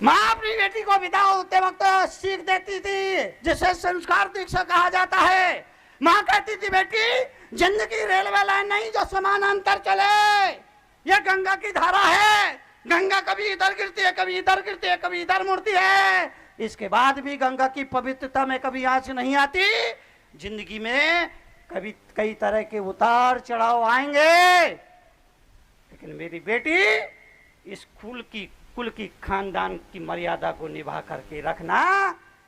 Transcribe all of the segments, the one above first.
माँ अपनी बेटी को विदा होते वक्त सीख देती थी जिसे संस्कार दीक्षा कहा जाता है। माँ कहती थी बेटी जिंदगी रेलवे लाइन नहीं जो समानांतर चले, यह गंगा की धारा है। गंगा कभी इधर गिरती है, कभी इधर गिरती है, कभी इधर मुड़ती है। इसके बाद भी गंगा की पवित्रता में कभी आंच नहीं आती। जिंदगी में कभी कई तरह के उतार चढ़ाव आएंगे, लेकिन मेरी बेटी इस कुल की खानदान की मर्यादा को निभा करके रखना।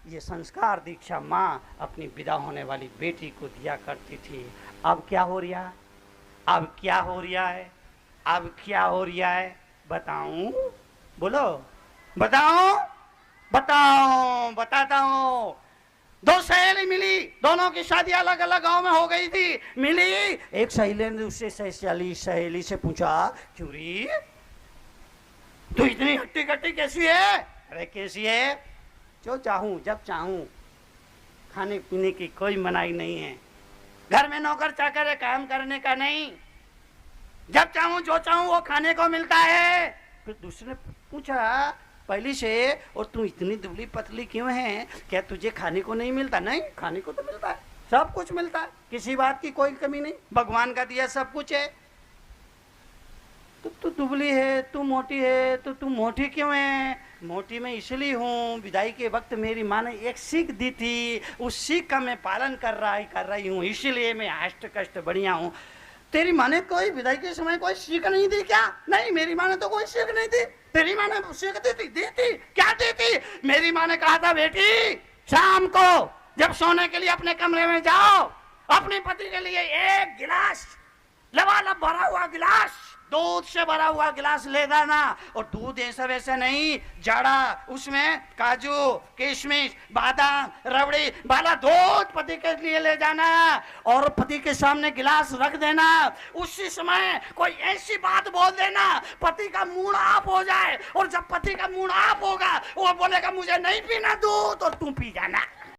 ये संस्कार दीक्षा माँ अपनी विदा होने वाली बेटी को दिया करती थी। अब क्या हो रहा है? अब क्या हो रहा है? अब क्या हो रहा है? बताऊं? बोलो, बताओ बताओ, बताता हूं। दो सहेली मिली, दोनों की शादी अलग अलग गांव में हो गई थी। मिली, एक सहेली ने दूसरे सहेली से पूछा, क्यों री तू इतनी हट्टी कट्टी कैसी है? अरे कैसी है? जो चाहूं जब चाहूं, खाने पीने की कोई मनाही नहीं है, घर में नौकर चाकर है, काम करने का नहीं, जब चाहूं जो चाहूं वो खाने को मिलता है। फिर दूसरे ने पूछा पहली से, और तू इतनी दुबली पतली क्यों है? क्या तुझे खाने को नहीं मिलता? नहीं, खाने को तो मिलता है, सब कुछ मिलता है, किसी बात की कोई कमी नहीं, भगवान का दिया सब कुछ है। तो तू दुबली है, तू मोटी है, तो तू मोटी क्यों है? मोटी मैं इसलिए हूँ, विदाई के वक्त मेरी माँ ने एक सीख दी थी, उस सीख का मैं पालन कर रही हूँ, इसलिए मैं हष्ट कष्ट बढ़िया हूँ। तेरी माँ ने कोई विदाई के समय कोई सीख नहीं दी क्या? नहीं, मेरी माँ ने तो कोई सीख नहीं दी। तेरी माँ ने सीख दी थी? क्या दी थी? मेरी माँ ने कहा था बेटी शाम को जब सोने के लिए अपने कमरे में जाओ, अपने पति के लिए एक गिलास लबालब भरा हुआ गिलास, दूध से भरा हुआ गिलास ले जाना। और दूध ऐसा वैसा नहीं, जाड़ा, उसमें काजू किशमिश बादाम रबड़ी वाला दूध पति के लिए ले जाना, और पति के सामने गिलास रख देना। उसी समय कोई ऐसी बात बोल देना पति का मूड ऑफ हो जाए, और जब पति का मूड ऑफ होगा वो बोलेगा मुझे नहीं पीना दूध, और तू पी जाना।